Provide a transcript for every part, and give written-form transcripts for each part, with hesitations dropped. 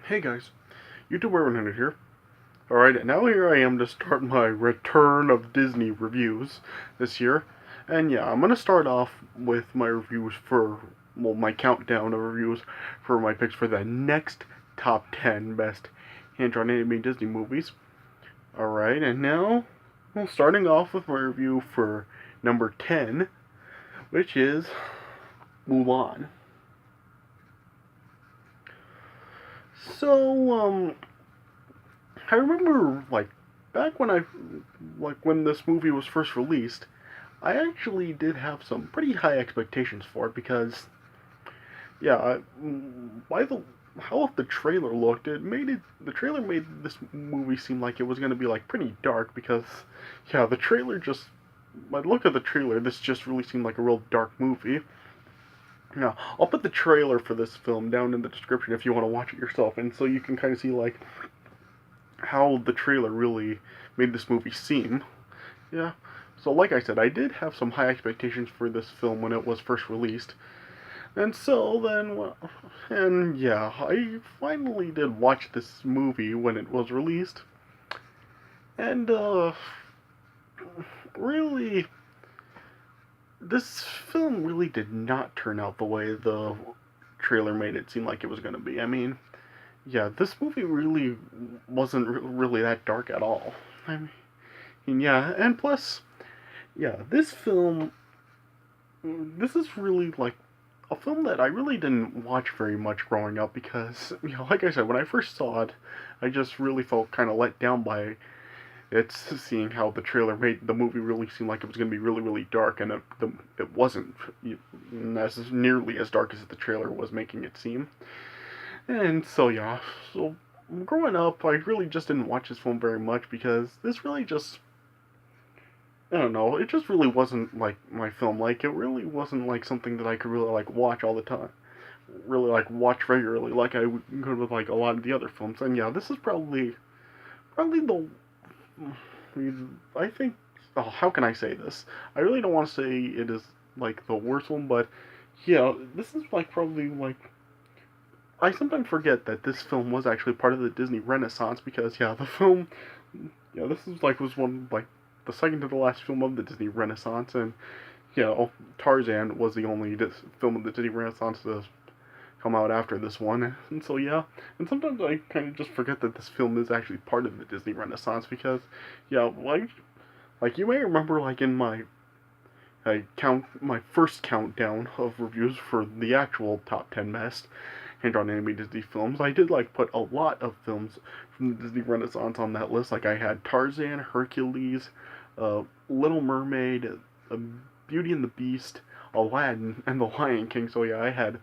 Hey guys, YouTuber 100 here. Alright, now here I am to start my return of Disney reviews this year. And yeah, I'm gonna start off with my reviews for, well, my countdown of reviews for my picks for the next top 10 best hand-drawn animated Disney movies. Alright, and now, well, starting off with my review for number 10, which is Mulan. So, I remember, back when when this movie was first released, I actually did have some pretty high expectations for it because, yeah, by the how the trailer looked, the trailer made this movie seem like it was going to be, pretty dark because, yeah, the trailer just, by the look of the trailer, this just really seemed like a real dark movie. Now, I'll put the trailer for this film down in the description if you want to watch it yourself, and so you can kind of see, how the trailer really made this movie seem. Yeah. So, like I said, I did have some high expectations for this film when it was first released. And so then, well, and yeah, I finally did watch this movie when it was released. And, really, this film really did not turn out the way the trailer made it seem like it was going to be. I mean, yeah, this movie really wasn't really that dark at all. I mean, yeah, and plus, yeah, this is really a film that I really didn't watch very much growing up because, like I said, when I first saw it, I just really felt kind of let down by it, seeing how the trailer made the movie really seem like it was going to be really, really dark, and it wasn't as nearly as dark as the trailer was making it seem. And so, yeah, so growing up, I really just didn't watch this film very much because this really just, I don't know, it just really wasn't like my film. Like, it really wasn't like something that I could really watch all the time. Really watch regularly like I could with a lot of the other films. And yeah, this is probably the, I think, oh, how can I say this? I really don't want to say it is the worst one, but yeah, this is probably I sometimes forget that this film was actually part of the Disney Renaissance because yeah, the film, yeah, this is was one the second to the last film of the Disney Renaissance, and Tarzan was the only film of the Disney Renaissance to come out after this one, and so yeah, and sometimes I kind of just forget that this film is actually part of the Disney Renaissance because, yeah, you may remember in my first countdown of reviews for the actual top 10 best hand-drawn animated Disney films, I did put a lot of films from the Disney Renaissance on that list. Like I had Tarzan, Hercules, Little Mermaid, Beauty and the Beast, Aladdin, and The Lion King. So yeah, I had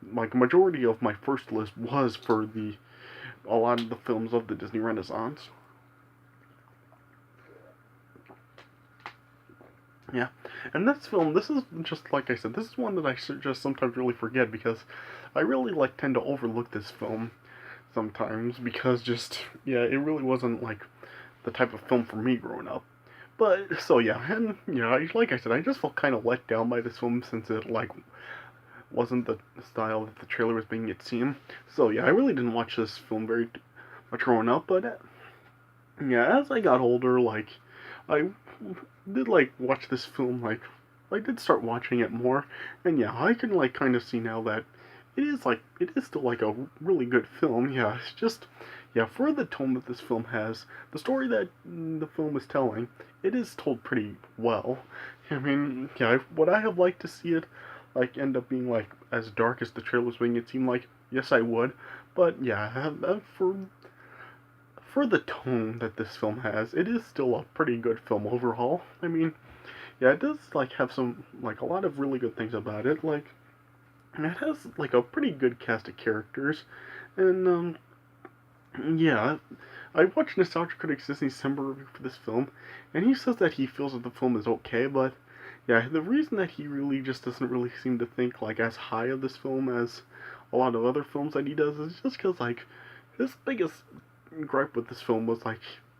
a majority of my first list was for a lot of the films of the Disney Renaissance. Yeah, and this is just like I said, this is one that I just sometimes really forget because I really tend to overlook this film sometimes because just, yeah, it really wasn't the type of film for me growing up. But so yeah, and like I said, I just felt kind of let down by this film since it wasn't the style that the trailer was making it seem. So yeah, I really didn't watch this film very much growing up, but yeah, as I got older, I did watch this film, I did start watching it more, and yeah, I can kind of see now that it is still a really good film. Yeah, it's just, yeah, for the tone that this film has, the story that the film is telling, it is told pretty well. I mean, yeah, would I have liked to see it end up being as dark as the trailer was making it seem like? Yes, I would. But yeah, for the tone that this film has, it is still a pretty good film overall. I mean, yeah, it does have some a lot of really good things about it. And it has a pretty good cast of characters, and yeah, I watched Nostalgia Critic's Disney December review for this film, and he says that he feels that the film is okay, but yeah, the reason that he really just doesn't really seem to think as high of this film as a lot of other films that he does is just because his biggest gripe with this film was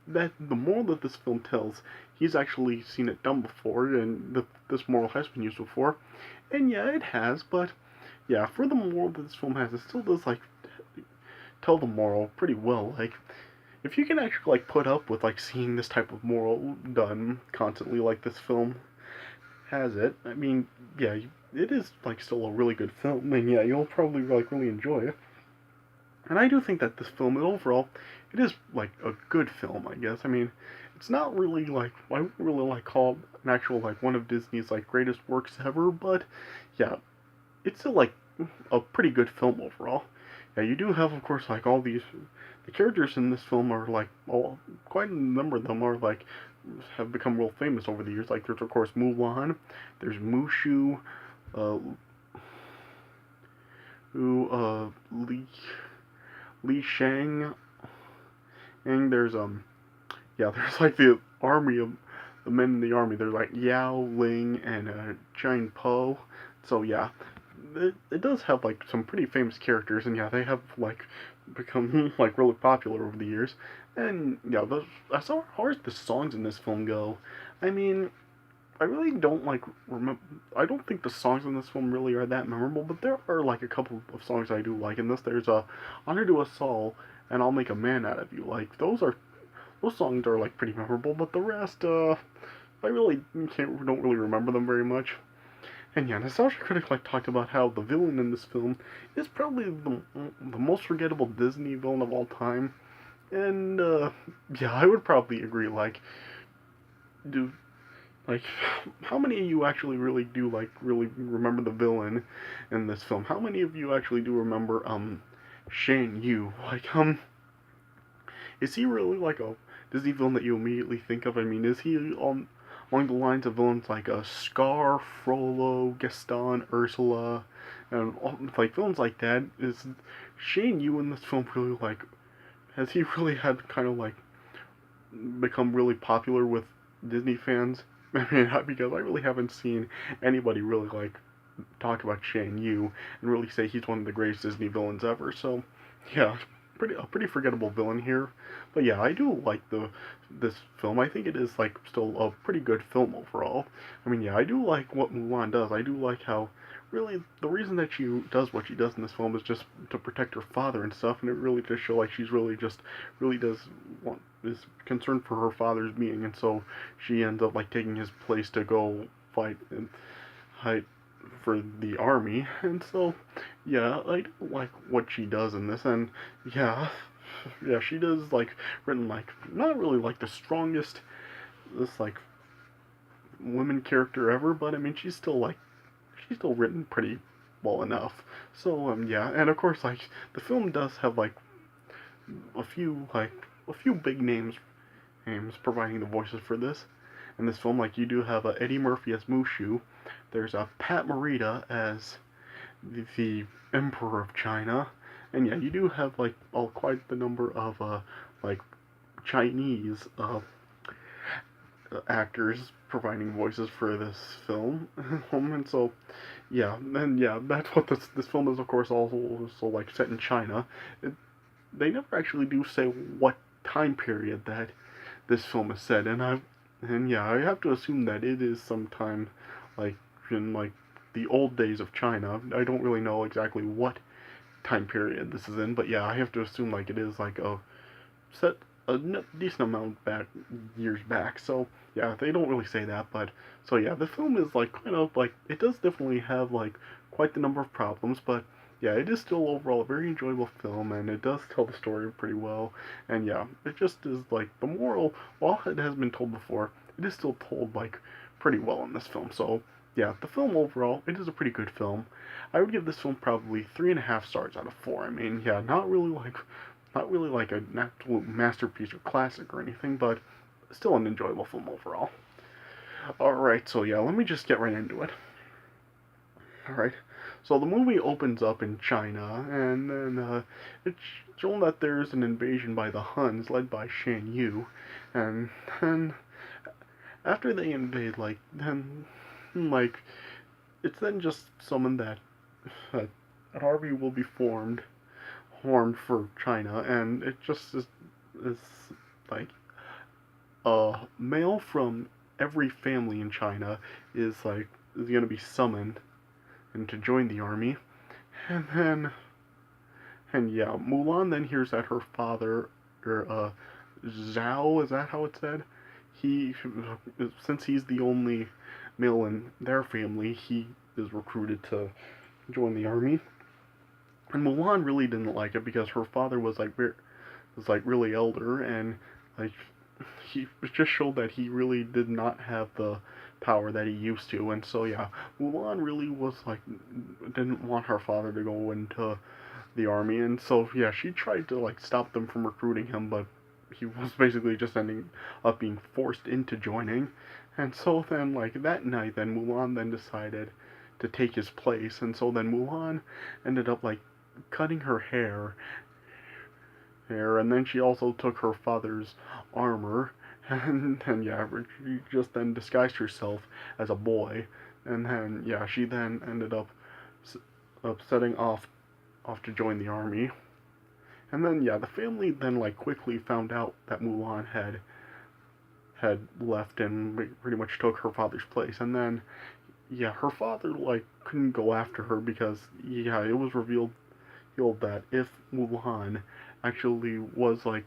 that the moral that this film tells, he's actually seen it done before, and this moral has been used before, and yeah, it has, but yeah, for the moral that this film has, it still does tell the moral pretty well. Like, if you can actually like put up with like seeing this type of moral done constantly, like this film has it, I mean, yeah, it is like still a really good film, and yeah, you'll probably like really enjoy it. And I do think that this film, overall, it is like a good film. I guess. I mean, it's not really like I wouldn't really like call it an actual like one of Disney's like greatest works ever, but yeah, it's still like a pretty good film overall. Yeah, you do have, of course, like all these. The characters in this film are like, well, quite a number of them are like have become real famous over the years. Like there's of course Mulan, there's Mushu, uh, Li Shang, and there's yeah, there's like the army of the men in the army. There's like Yao Ling and Jane Po. So yeah, it does have like some pretty famous characters, and yeah, they have like become like really popular over the years. And yeah, as far as the songs in this film go, I mean, I really don't like remember. I don't think the songs in this film really are that memorable, but there are like a couple of songs I do like. In this, there's "Honor to Us All" and "I'll Make a Man Out of You." Like those songs are like pretty memorable, but the rest, I really don't really remember them very much. And yeah, Nostalgia Critic like talked about how the villain in this film is probably the most forgettable Disney villain of all time. And yeah, I would probably agree. Like, do like how many of you actually really do like really remember the villain in this film? How many of you actually do remember Shan Yu? Like is he really like a Disney villain that you immediately think of? I mean, is he on along the lines of villains like Scar, Frollo, Gaston, Ursula, and like villains like that? Is Shane Yu in this film really like? Has he really had kind of like become really popular with Disney fans? I mean, because I really haven't seen anybody really like talk about Shang Yu and really say he's one of the greatest Disney villains ever. So, yeah, a pretty forgettable villain here. But yeah, I do like this film. I think it is like still a pretty good film overall. I mean, yeah, I do like what Mulan does. I do like how really the reason that she does what she does in this film is just to protect her father and stuff, and it really does show like she's really just really does want is concerned for her father's being, and so she ends up like taking his place to go fight and fight for the army, and so yeah, I do like what she does in this, and yeah, yeah, she does like written like not really like the strongest this like women character ever, but I mean she's still written pretty well enough. So yeah, and of course like the film does have a few like a few big names providing the voices for this. In this film, like you do have Eddie Murphy as Mushu, there's Pat Morita as the Emperor of China, and yeah, you do have like quite the number of like Chinese actors providing voices for this film, and so yeah, and yeah, that's what this film is. Of course, also like set in China. They never actually do say what time period that this film is set in. And yeah, I have to assume that it is sometime like in like the old days of China. I don't really know exactly what time period this is in, but yeah, I have to assume like it is like a set a decent amount back years back. So yeah, they don't really say that, but so yeah, the film is like kind of like it does definitely have like quite the number of problems, but yeah, it is still overall a very enjoyable film, and it does tell the story pretty well. And yeah, it just is like the moral, while it has been told before, it is still told like pretty well in this film. So yeah, the film overall, it is a pretty good film. I would give this film probably 3.5 stars out of 4. I mean, yeah, not really like an absolute masterpiece or classic or anything, but still an enjoyable film overall. Alright, so yeah, let me just get right into it. Alright, so the movie opens up in China, and then it's shown that there's an invasion by the Huns led by Shan Yu, and then after they invade, like, it's then just summoned that uh, an army will be formed for China, and it just is like a male from every family in China is gonna be summoned and to join the army, and then And yeah, Mulan then hears that her father, or Zhao, is that how it's said? He, since he's the only male in their family, he is recruited to join the army. And Mulan really didn't like it because her father was like really elder, and like he just showed that he really did not have the power that he used to. And so yeah, Mulan really was like didn't want her father to go into the army, and so yeah, she tried to like stop them from recruiting him, but he was basically just ending up being forced into joining. And so then like that night, then Mulan then decided to take his place, and so then Mulan ended up like cutting her hair, and then she also took her father's armor, and then yeah, she just then disguised herself as a boy, and then yeah, she then ended up setting off to join the army. And then yeah, the family then like quickly found out that Mulan had left and pretty much took her father's place. And then yeah, her father like couldn't go after her because yeah, it was revealed that if Mulan actually was like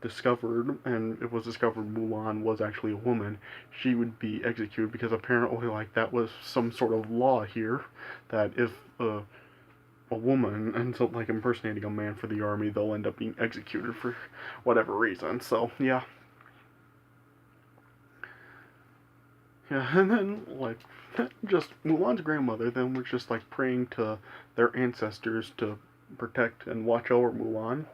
discovered, and it was discovered Mulan was actually a woman, she would be executed because apparently like that was some sort of law here that if a woman ends up like impersonating a man for the army, they'll end up being executed for whatever reason. So yeah, yeah, and then like just Mulan's grandmother then was just like praying to their ancestors to protect and watch over Mulan.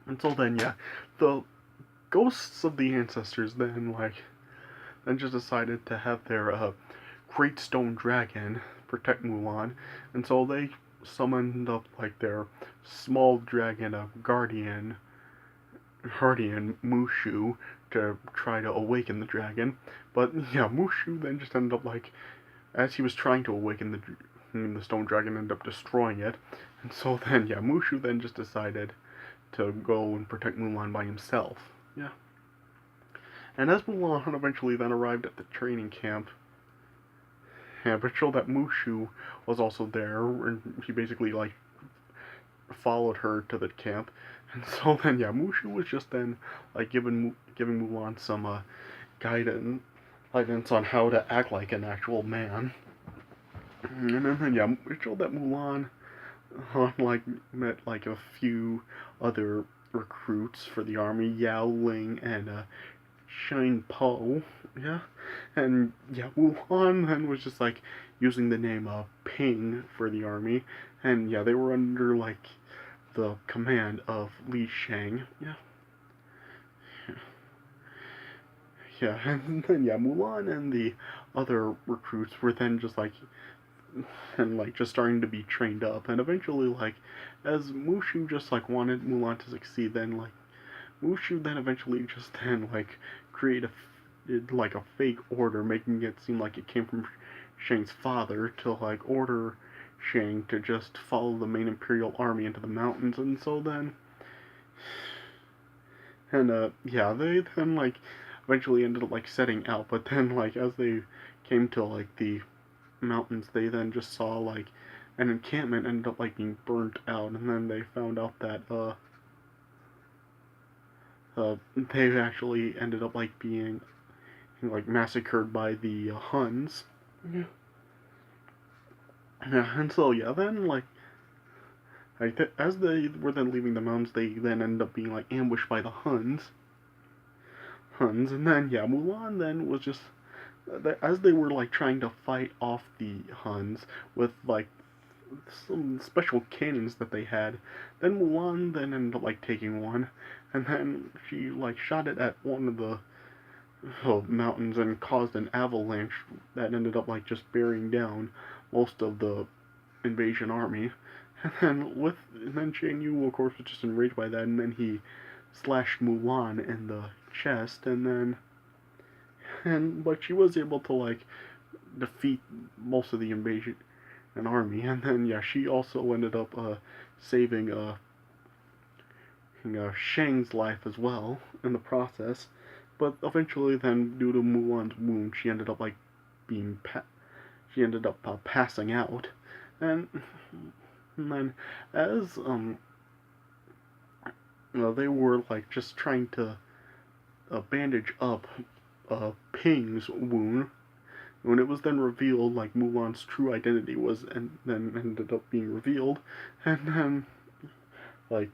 Until then, yeah, the ghosts of the ancestors then just decided to have their great stone dragon protect Mulan, and so they summoned up like their small dragon of guardian Mushu to try to awaken the dragon. But yeah, Mushu then just ended up like as he was trying to awaken the stone dragon ended up destroying it, and so then yeah, Mushu then just decided to go and protect Mulan by himself. Yeah. And as Mulan eventually then arrived at the training camp, yeah, but showed that Mushu was also there, and he basically like followed her to the camp. And so then yeah, Mushu was just then like giving Mulan some guidance on how to act like an actual man. And then yeah, it showed that Mulan like met like a few other recruits for the army, Yao Ling and Shine Po, yeah, and yeah, Wuhan then was just like using the name Ping for the army, and yeah, they were under like the command of Li Shang, yeah, yeah, and then yeah, Mulan and the other recruits were then just like and like just starting to be trained up, and eventually like as Mushu just like wanted Mulan to succeed, then like Mushu then eventually just then like create like a fake order, making it seem like it came from Shang's father to like order Shang to just follow the main Imperial army into the mountains, and so then and yeah, they then like eventually ended up like setting out, but then like as they came to like the mountains, they then just saw like an encampment ended up like being burnt out, and then they found out that they actually ended up like being like massacred by the Huns. Yeah. Yeah, and so yeah, then as they were then leaving the mountains, they then ended up being like ambushed by the Huns, and then yeah, Mulan then was just as they were like trying to fight off the Huns with like some special cannons that they had. Then Mulan then ended up like taking one, and then she like shot it at one of the mountains and caused an avalanche that ended up like just burying down most of the invasion army. And then Shan Yu of course was just enraged by that, and then he slashed Mulan in the chest, and then but she was able to like defeat most of the invasion an army, and then yeah, she also ended up saving Shang's life as well in the process. But eventually, then due to Mulan's wound, she ended up like being she ended up passing out, and, and then as they were like just trying to bandage up Ping's wound. When it was then revealed, like Mulan's true identity was, and then ended up being revealed, and then like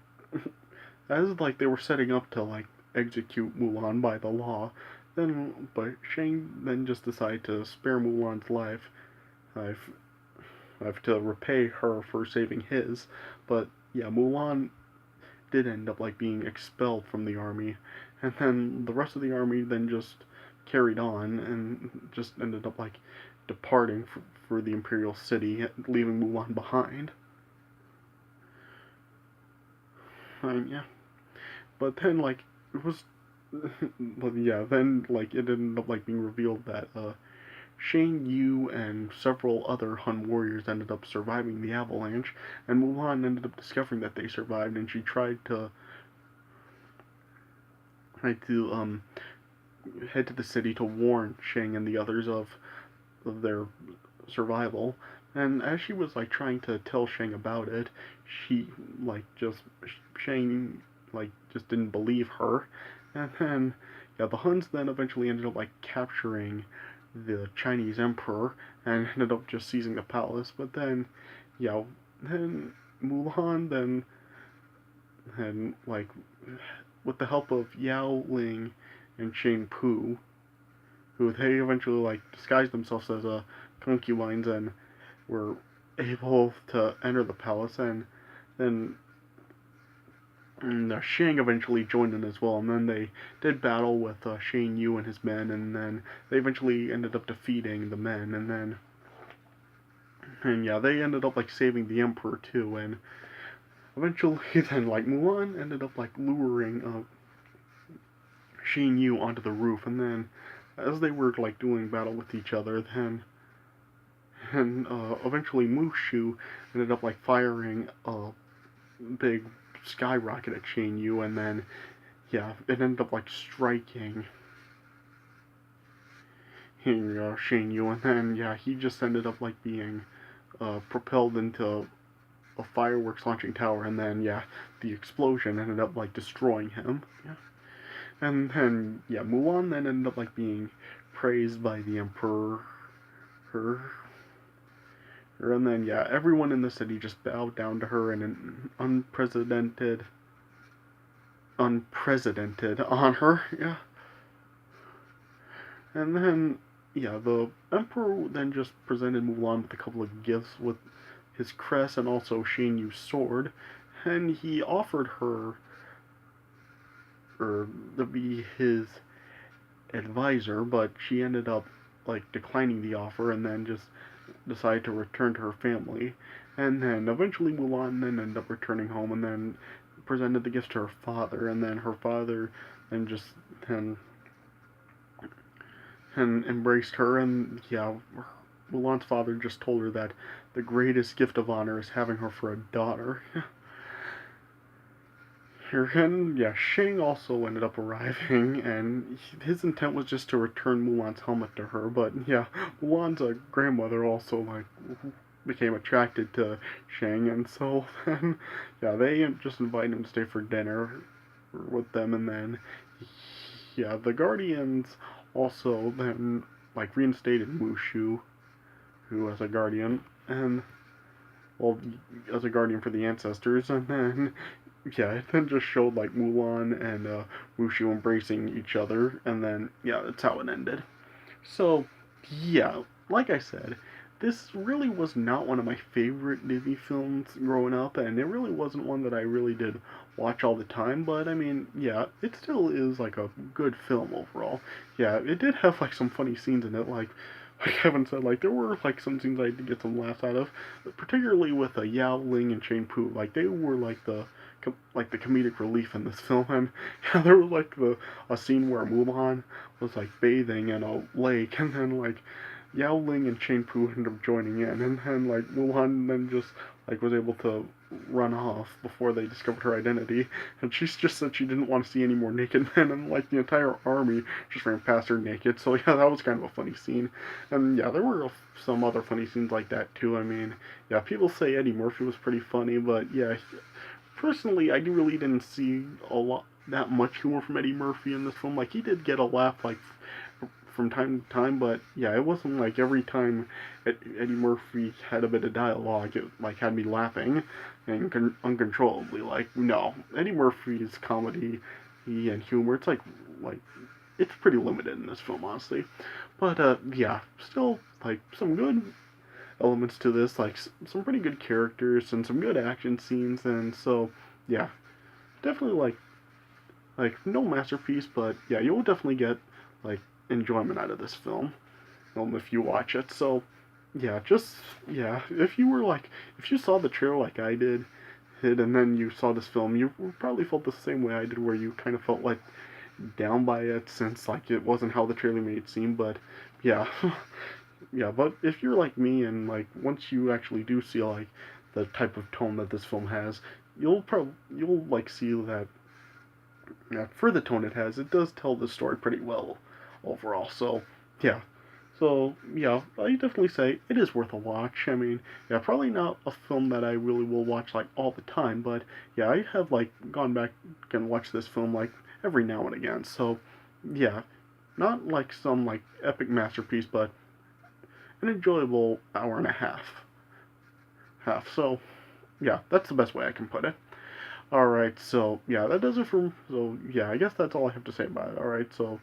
as like they were setting up to like execute Mulan by the law, but Shang then just decided to spare Mulan's life. I've I've to repay her for saving his, but yeah, Mulan did end up like being expelled from the army, and then the rest of the army then just carried on and just ended up like departing for the imperial city, leaving Mulan behind. Yeah, but then like it was, but yeah, then like it ended up like being revealed that Shang Yu and several other Han warriors ended up surviving the avalanche, and Mulan ended up discovering that they survived, and she tried to head to the city to warn Shang and the others of their survival. And as she was like trying to tell Shang about it, she like just Shang like just didn't believe her, and then yeah, the Huns then eventually ended up like capturing the Chinese emperor and ended up just seizing the palace. But then, yeah, then Mulan then like with the help of Yao Ling and Shane Pu, who they eventually like disguised themselves as concubines and were able to enter the palace, and then Shang eventually joined in as well, and then they did battle with Shang Yu and his men, and then they eventually ended up defeating the men, and yeah, they ended up like saving the emperor too, and eventually then like Mulan ended up like luring Shang Yu onto the roof, and then as they were like doing battle with each other, then and eventually Mushu ended up like firing a big skyrocket at Shang Yu, and then yeah, it ended up like striking Shang Yu, and then yeah, he just ended up like being propelled into a fireworks launching tower, and then yeah, the explosion ended up like destroying him. Yeah. And then yeah, Mulan then ended up like being praised by the emperor, and then yeah, everyone in the city just bowed down to her in an unprecedented honor. Yeah. And then yeah, the emperor then just presented Mulan with a couple of gifts with his crest and also Shan Yu's sword, and he offered her or to be his advisor, but she ended up like declining the offer and then just decided to return to her family. And then eventually Mulan then ended up returning home and then presented the gift to her father, and then her father then just and embraced her, and yeah, Mulan's father just told her that the greatest gift of honor is having her for a daughter. And yeah, Shang also ended up arriving, and his intent was just to return Mulan's helmet to her. But yeah, Mulan's grandmother also like became attracted to Shang, and so then yeah, they just invited him to stay for dinner with them, and then yeah, the Guardians also then like reinstated Mushu, who was a guardian, and well, as a guardian for the ancestors, and then yeah, it then just showed like Mulan and Mushu embracing each other, and then yeah, that's how it ended. So yeah, like I said, this really was not one of my favorite Disney films growing up, and it really wasn't one that I really did watch all the time. But I mean, yeah, it still is like a good film overall. Yeah, it did have like some funny scenes in it, like Kevin said, like there were like some scenes I did get some laughs out of, particularly with Yao Ling and Shane Pu. Like they were like the comedic relief in this film, and yeah, there was like a scene where Mulan was like bathing in a lake, and then like Yao Ling and Shane Pu ended up joining in, and then like Mulan then just like was able to run off before they discovered her identity, and she's just said she didn't want to see any more naked men, and like the entire army just ran past her naked. So yeah, that was kind of a funny scene, and yeah, there were some other funny scenes like that too. I mean, yeah, people say Eddie Murphy was pretty funny, but yeah, personally, I really didn't see a lot that much humor from Eddie Murphy in this film. Like he did get a laugh like from time to time, but yeah, it wasn't like every time Eddie Murphy had a bit of dialogue, it like had me laughing and uncontrollably. Like no, Eddie Murphy's comedy and humor, like it's pretty limited in this film, honestly. But yeah, still like some good elements to this, like some pretty good characters and some good action scenes, and so yeah, definitely like no masterpiece, but yeah, you'll definitely get like enjoyment out of this film if you watch it. So yeah, just yeah, if you saw the trailer like I did, and then you saw this film, you probably felt the same way I did, where you kind of felt like down by it since like it wasn't how the trailer made it seem. But yeah, yeah. But if you're like me and like once you actually do see like the type of tone that this film has, you'll like see that yeah, for the tone it has, it does tell the story pretty well overall. So yeah, so yeah, I definitely say it is worth a watch. I mean, yeah, probably not a film that I really will watch like all the time, but yeah, I have like gone back and watched this film like every now and again. So yeah, not like some like epic masterpiece, but an enjoyable hour and a half. So yeah, that's the best way I can put it. Alright, so yeah, that does it for. So yeah, I guess that's all I have to say about it. Alright, so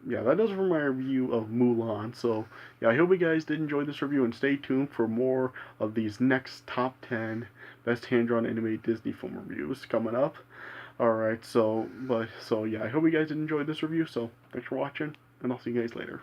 yeah, that does it for my review of Mulan. So yeah, I hope you guys did enjoy this review and stay tuned for more of these next top 10 best hand-drawn animated Disney film reviews coming up. Alright, so yeah, I hope you guys did enjoy this review. So thanks for watching, and I'll see you guys later.